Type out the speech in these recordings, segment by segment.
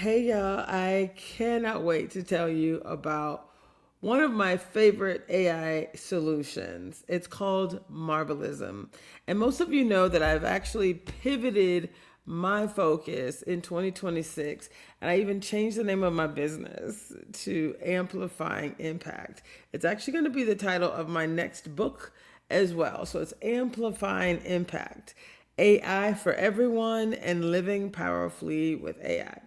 Hey y'all, I cannot wait to tell you about one of my favorite AI solutions. It's called Marblism. And most of you know that I've actually pivoted my focus in 2026, and I even changed the name of my business to Amplifying Impact. It's actually going to be the title of my next book as well. So it's Amplifying Impact. AI for everyone and living powerfully with AI.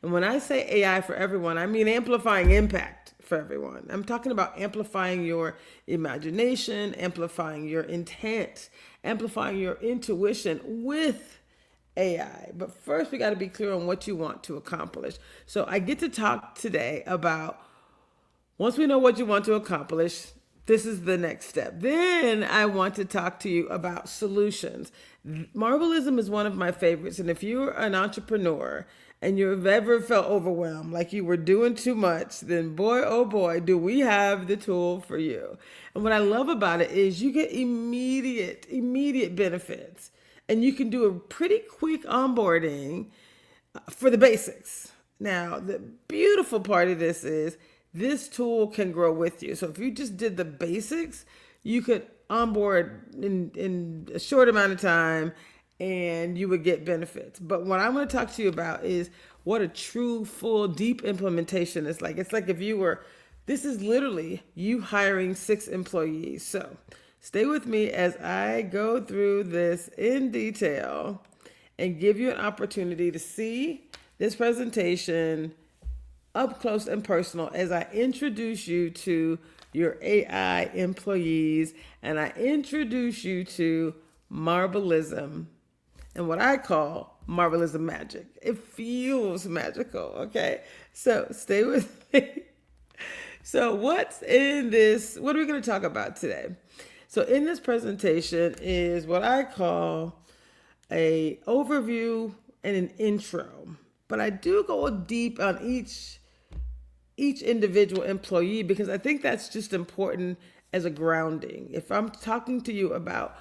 And when I say AI for everyone, I mean amplifying impact for everyone. I'm talking about amplifying your imagination, amplifying your intent, amplifying your intuition with AI. But first, we got to be clear on what you want to accomplish. So I get to talk today about once we know what you want to accomplish, this is the next step. Then I want to talk to you about solutions. Marblism is one of my favorites. And if you're an entrepreneur and you've ever felt overwhelmed, like you were doing too much, then boy, oh boy, do we have the tool for you. And what I love about it is you get immediate benefits. And you can do a pretty quick onboarding for the basics. Now, the beautiful part of this is this tool can grow with you. So if you just did the basics, you could onboard in a short amount of time and you would get benefits. But what I'm going to talk to you about is what a true, full, deep implementation is like. It's like if you were, this is literally you hiring 6 employees. So stay with me as I go through this in detail and give you an opportunity to see this presentation up close and personal as I introduce you to your AI employees and I introduce you to Marblism and what I call Marblism magic. It feels magical, okay? So stay with me. So what's in this? What are we going to talk about today? So in this presentation is what I call a overview and an intro. But I do go deep on each individual employee because I think that's just important as a grounding. If I'm talking to you about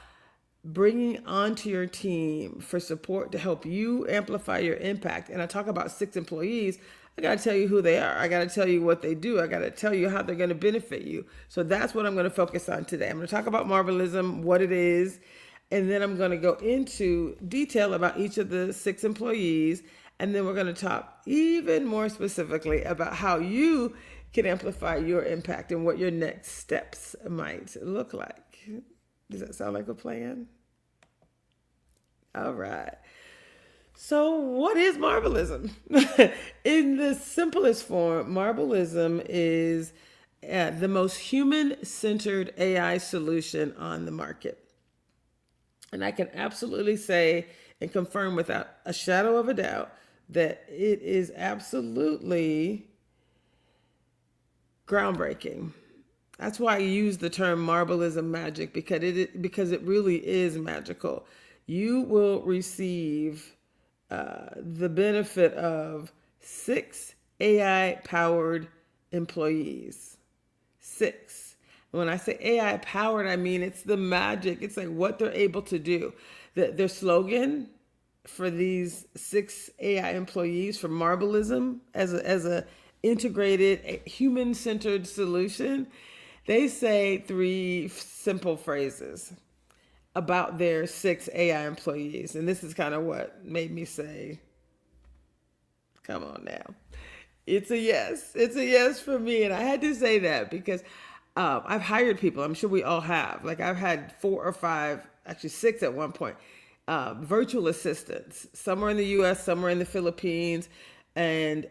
bringing onto your team for support to help you amplify your impact, and I talk about 6 employees, I got to tell you who they are. I got to tell you what they do. I got to tell you how they're going to benefit you. So that's what I'm going to focus on today. I'm going to talk about Marblism, what it is, and then I'm going to go into detail about each of the 6 employees. And then we're going to talk even more specifically about how you can amplify your impact and what your next steps might look like. Does that sound like a plan? All right. So what is Marblism? In the simplest form, Marblism is the most human-centered AI solution on the market. And I can absolutely say and confirm without a shadow of a doubt that it is absolutely groundbreaking. That's why I use the term Marblism magic because it really is magical. You will receive the benefit of 6 AI powered employees. 6. When I say AI powered, I mean it's the magic. It's like what they're able to do. Their slogan for these 6 AI employees for Marblism as a integrated human-centered solution, they say 3 simple phrases about their 6 AI employees. And this is kind of what made me say, come on now. It's a yes. It's a yes for me. And I had to say that because I've hired people. I'm sure we all have. Like I've had 4 or 5, actually 6 at one point, virtual assistants. Some are in the US, some are in the Philippines, and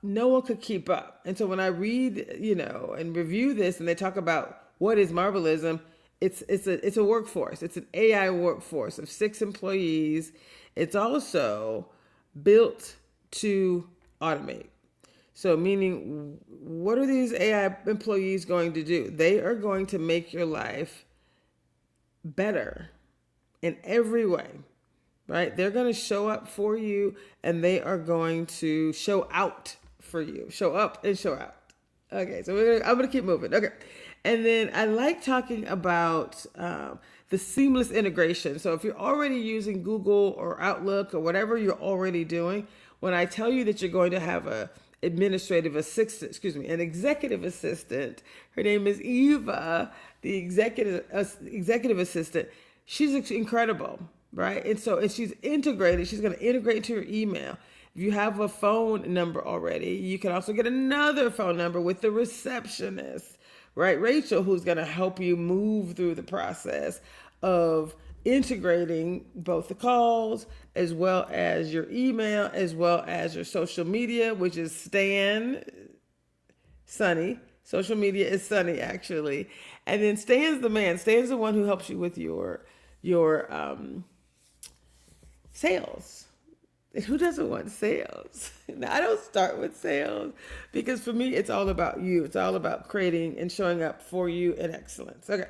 no one could keep up. And so when I read, and review this, and they talk about what is Marblism, it's a workforce. It's an AI workforce of 6 employees. It's also built to automate. So meaning, what are these AI employees going to do? They are going to make your life better in every way, right? They're going to show up for you and they are going to show out for you. Show up and show out. Okay, so I'm going to keep moving. Okay. And then I like talking about the seamless integration. So if you're already using Google or Outlook or whatever you're already doing, when I tell you that you're going to have an executive assistant, her name is Eva, the executive assistant. She's incredible, right? And she's integrated. She's going to integrate into your email. If you have a phone number already, you can also get another phone number with the receptionist, right? Rachel, who's going to help you move through the process of integrating both the calls as well as your email, as well as your social media, which is Sunny. Social media is Sunny, actually. And then Stan's the man. Stan's the one who helps you with your sales. And who doesn't want sales? Now, I don't start with sales because for me, it's all about you. It's all about creating and showing up for you in excellence. Okay.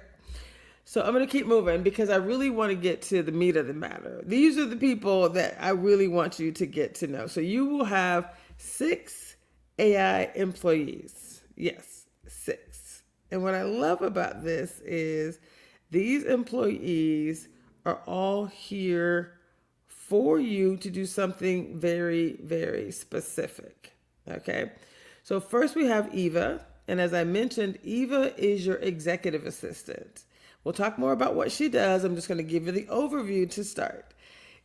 So I'm going to keep moving because I really want to get to the meat of the matter. These are the people that I really want you to get to know. So you will have 6 AI employees. Yes, 6. And what I love about this is these employees are all here for you to do something very, very specific. Okay. So first we have Eva. And as I mentioned, Eva is your executive assistant. We'll talk more about what she does. I'm just going to give you the overview to start.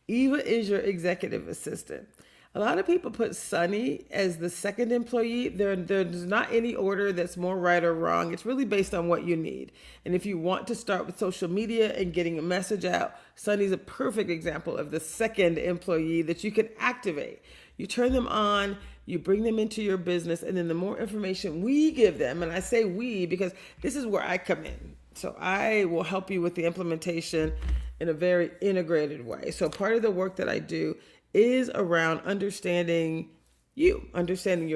Eva is your executive assistant. A lot of people put Sunny as the second employee. There's not any order that's more right or wrong. It's really based on what you need. And if you want to start with social media and getting a message out, Sunny's a perfect example of the second employee that you can activate. You turn them on, you bring them into your business, and then the more information we give them, and I say we because this is where I come in. So I will help you with the implementation in a very integrated way. So part of the work that I do is around understanding your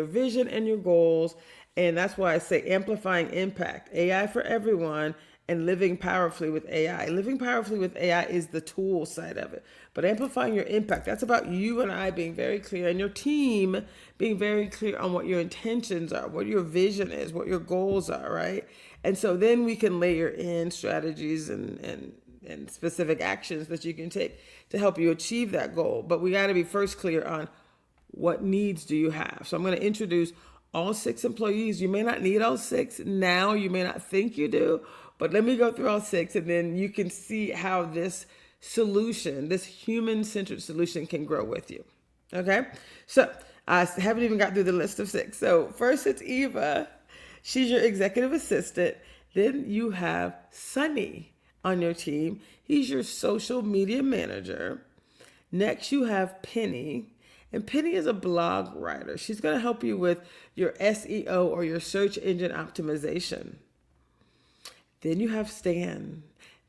vision and your goals. And that's why I say amplifying impact, AI for everyone, and living powerfully with AI. Living powerfully with AI is the tool side of it. But amplifying your impact, that's about you and I being very clear and your team being very clear on what your intentions are, what your vision is, what your goals are, right? And so then we can layer in strategies and specific actions that you can take to help you achieve that goal. But we got to be first clear on what needs do you have. So I'm going to introduce all 6 employees. You may not need all 6 now. You may not think you do, but let me go through all 6 and then you can see how this solution, this human-centered solution can grow with you. Okay. So I haven't even got through the list of 6. So first it's Eva. She's your executive assistant. Then you have Sunny on your team. He's your social media manager. Next, you have Penny. And Penny is a blog writer. She's going to help you with your SEO or your search engine optimization. Then you have Stan.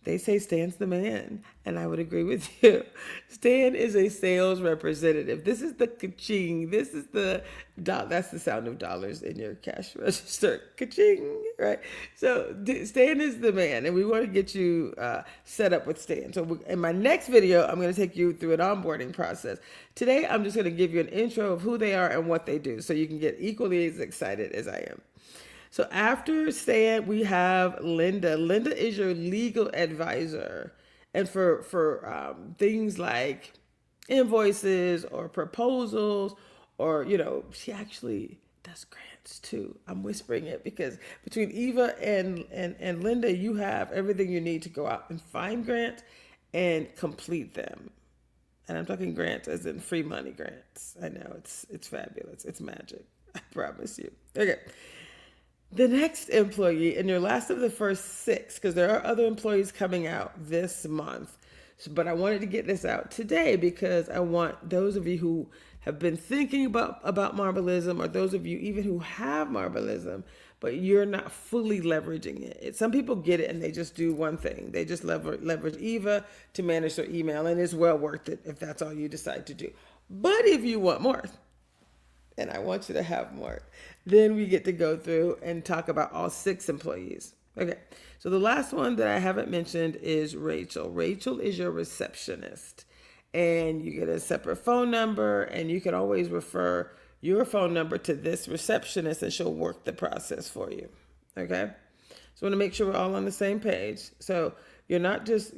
They say Stan's the man, and I would agree with you. Stan is a sales representative. This is the ka-ching. This is that's the sound of dollars in your cash register. Ka-ching, right? So Stan is the man, and we want to get you set up with Stan. So in my next video, I'm going to take you through an onboarding process. Today, I'm just going to give you an intro of who they are and what they do so you can get equally as excited as I am. So after Stan, we have Linda. Linda is your legal advisor. And for things like invoices or proposals or, she actually does grants too. I'm whispering it because between Eva and Linda, you have everything you need to go out and find grants and complete them. And I'm talking grants as in free money grants. I know it's fabulous. It's magic. I promise you. Okay. The next employee, and your last of the first 6, because there are other employees coming out this month, but I wanted to get this out today because I want those of you who have been thinking about Marblism, or those of you even who have Marblism, but you're not fully leveraging it. Some people get it and they just do one thing. They just leverage Eva to manage their email, and it's well worth it if that's all you decide to do. But if you want more, and I want you to have more, then we get to go through and talk about all 6 employees. Okay, so the last one that I haven't mentioned is Rachel. Rachel is your receptionist, and you get a separate phone number, and you can always refer your phone number to this receptionist, and she'll work the process for you. Okay, so I want to make sure we're all on the same page. So you're not just,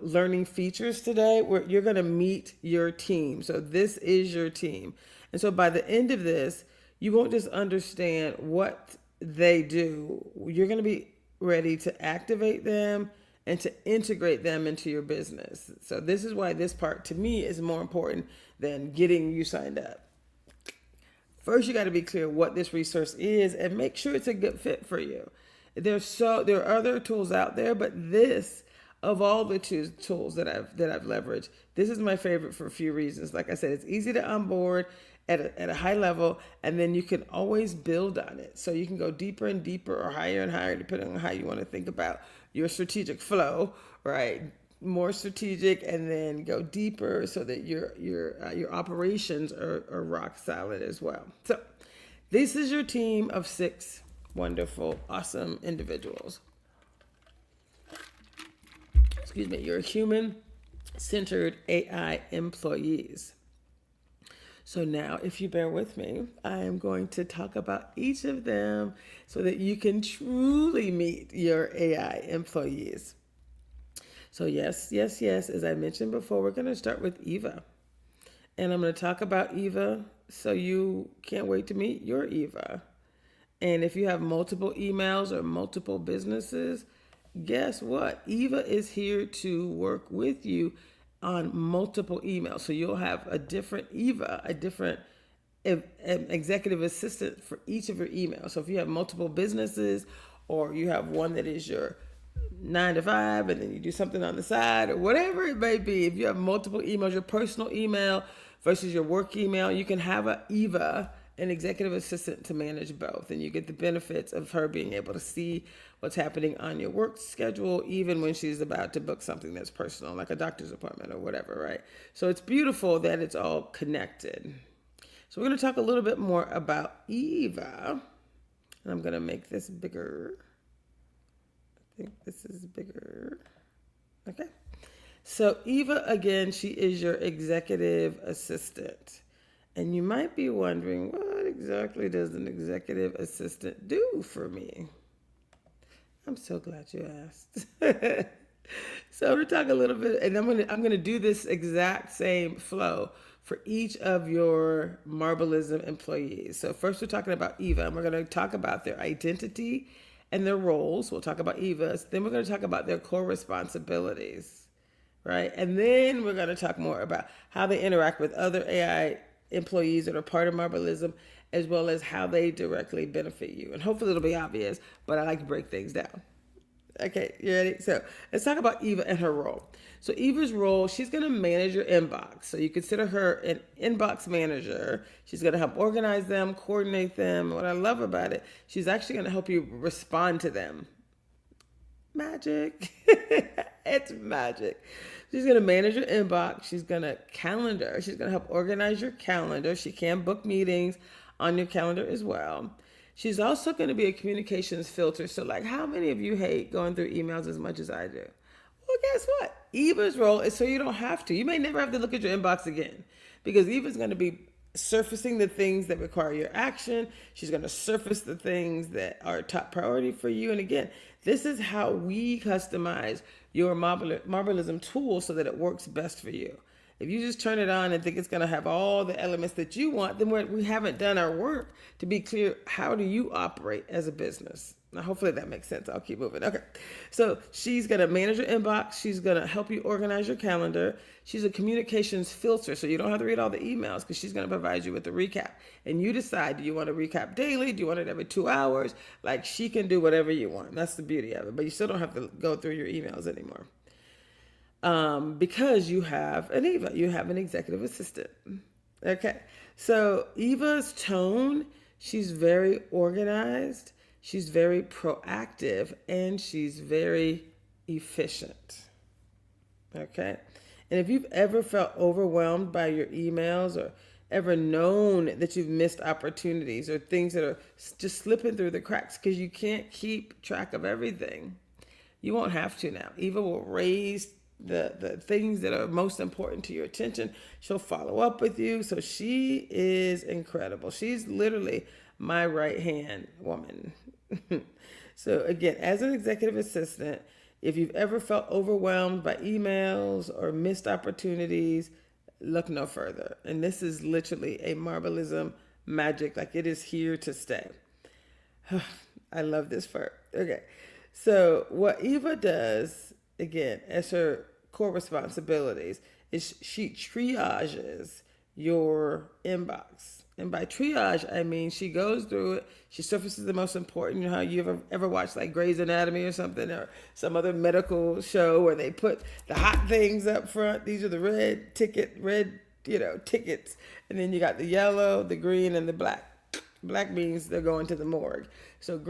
learning features today, where you're going to meet your team. So this is your team. And so by the end of this, you won't just understand what they do. You're going to be ready to activate them and to integrate them into your business. So this is why this part to me is more important than getting you signed up. First, you got to be clear what this resource is and make sure it's a good fit for you. There are other tools out there, but this, of all the tools that I've leveraged, this is my favorite for a few reasons. Like I said, it's easy to onboard at a high level, and then you can always build on it. So you can go deeper and deeper or higher and higher, depending on how you want to think about your strategic flow, right? More strategic, and then go deeper so that your operations are rock solid as well. So this is your team of 6 wonderful, awesome individuals. Excuse me, your human-centered AI employees. So now, if you bear with me, I am going to talk about each of them so that you can truly meet your AI employees. So yes, as I mentioned before, we're going to start with Eva. And I'm going to talk about Eva so you can't wait to meet your Eva. And if you have multiple emails or multiple businesses, guess what? Eva is here to work with you on multiple emails. So you'll have a different Eva, a different executive assistant for each of your emails. So if you have multiple businesses, or you have one that is your 9 to 5 and then you do something on the side, or whatever it may be, if you have multiple emails, your personal email versus your work email, you can have an Eva, an executive assistant, to manage both. And you get the benefits of her being able to see what's happening on your work schedule, even when she's about to book something that's personal, like a doctor's appointment or whatever, right? So it's beautiful that it's all connected. So we're going to talk a little bit more about Eva. And I'm going to make this bigger. I think this is bigger. Okay. So Eva, again, she is your executive assistant. And you might be wondering, what exactly does an executive assistant do for me? I'm so glad you asked. So I'm going to talk a little bit, and I'm going to do this exact same flow for each of your Marblism employees. So first we're talking about Eva, and we're going to talk about their identity and their roles. We'll talk about Eva's. Then we're going to talk about their core responsibilities, right? And then we're going to talk more about how they interact with other AI employees that are part of Marblism, as well as how they directly benefit you. And hopefully it'll be obvious, but I like to break things down. Okay, you ready? So let's talk about Eva and her role. So Eva's role, she's going to manage your inbox. So you consider her an inbox manager. She's going to help organize them, coordinate them. What I love about it, she's actually going to help you respond to them. Magic. It's magic. She's going to manage your inbox. She's going to calendar. She's going to help organize your calendar. She can book meetings on your calendar as well. She's also going to be a communications filter. So like, how many of you hate going through emails as much as I do? Well, guess what? Eva's role is so you don't have to. You may never have to look at your inbox again, because Eva's going to be surfacing the things that require your action. She's going to surface the things that are top priority for you. And again, this is how we customize your Marblism tool so that it works best for you. If you just turn it on and think it's going to have all the elements that you want, then we haven't done our work to be clear, how do you operate as a business? Now, hopefully that makes sense. I'll keep moving. Okay. So she's going to manage your inbox. She's going to help you organize your calendar. She's a communications filter, so you don't have to read all the emails, because she's going to provide you with a recap. And you decide, do you want to recap daily? Do you want it every 2 hours? Like, she can do whatever you want. That's the beauty of it. But you still don't have to go through your emails anymore. Because you have an Eva. You have an executive assistant. Okay. So Eva's tone, she's very organized. She's very proactive, and she's very efficient. Okay. And if you've ever felt overwhelmed by your emails, or ever known that you've missed opportunities or things that are just slipping through the cracks because you can't keep track of everything, you won't have to now. Eva will raise the things that are most important to your attention. She'll follow up with you. So she is incredible. She's literally my right-hand woman. So again, as an executive assistant, If you've ever felt overwhelmed by emails or missed opportunities, look no further. And this is literally a Marblism magic, like it is here to stay. I love this part. Okay. So, what Eva does, again, as her core responsibilities, is she triages your inbox. And by triage, I mean she goes through it, she surfaces the most important. You know how you ever watched like Grey's Anatomy or something, or some other medical show where they put the hot things up front. These are the red, tickets. And then you got the yellow, the green, and the black. Black means they're going to the morgue. So,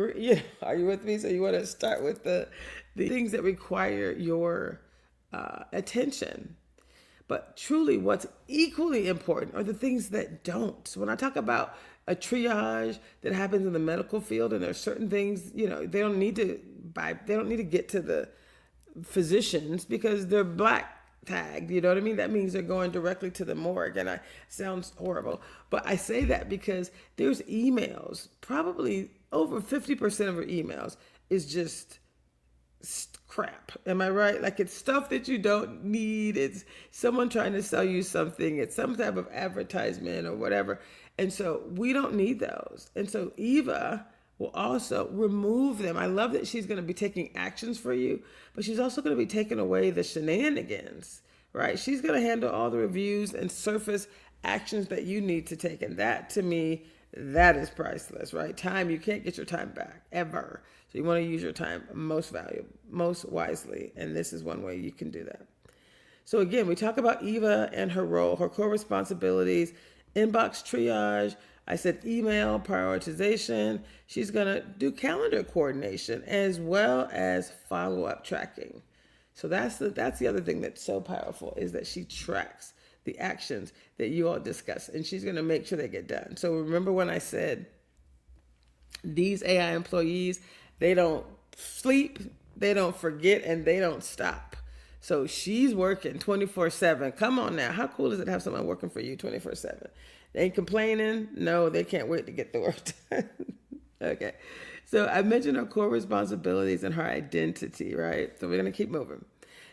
are you with me? So you want to start with the things that require your attention. But truly, what's equally important are the things that don't. So when I talk about a triage that happens in the medical field, and there's certain things, they don't need to get to the physicians because they're black tagged. You know what I mean? That means they're going directly to the morgue. And I sounds horrible, but I say that because there's emails. Probably over 50% of our emails is just crap. Am I right? Like, it's stuff that you don't need. It's someone trying to sell you something. It's some type of advertisement or whatever. And so we don't need those. And so Eva will also remove them. I love that she's going to be taking actions for you, but she's also going to be taking away the shenanigans, right? She's going to handle all the reviews and surface actions that you need to take. And that, to me, that is priceless, right? Time, you can't get your time back ever. So you want to use your time most wisely. And this is one way you can do that. So again, we talk about Eva and her role, her core responsibilities, inbox triage. I said email prioritization. She's going to do calendar coordination as well as follow-up tracking. So that's the other thing that's so powerful, is that she tracks the actions that you all discuss, and she's going to make sure they get done. So remember when I said these AI employees, they don't sleep, they don't forget, and they don't stop. So she's working 24/7. Come on now. How cool is it to have someone working for you 24/7? They ain't complaining. No, they can't wait to get the work done. Okay. So I mentioned her core responsibilities and her identity, right? So we're going to keep moving.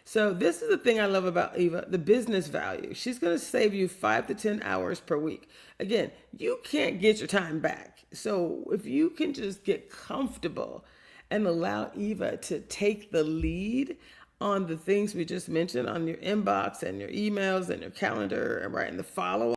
So this is the thing I love about Eva, the business value. She's going to save you 5 to 10 hours per week. Again, you can't get your time back. So if you can just get comfortable and allow Eva to take the lead on the things we just mentioned on your inbox and your emails and your calendar and right in the follow